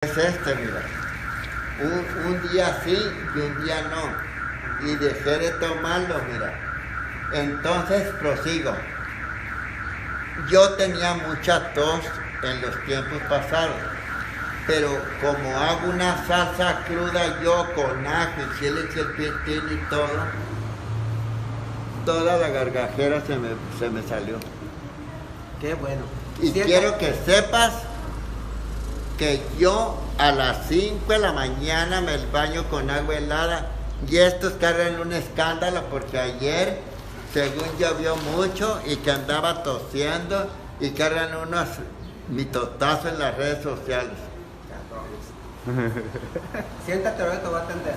Es este, mira. Un día sí y un día no. Y dejé de tomarlo, mira. Entonces prosigo. Yo tenía mucha tos en los tiempos pasados, pero como hago una salsa cruda yo con ajo y chile chilpitín y todo, toda la gargajera se me salió. Qué bueno. Y quiero que sepas que yo a las 5 de la mañana me baño con agua helada y estos cargan un escándalo porque ayer, según llovió mucho y que andaba tosiendo y cargan unos mitotazos en las redes sociales. Siéntate, ahora te voy a atender.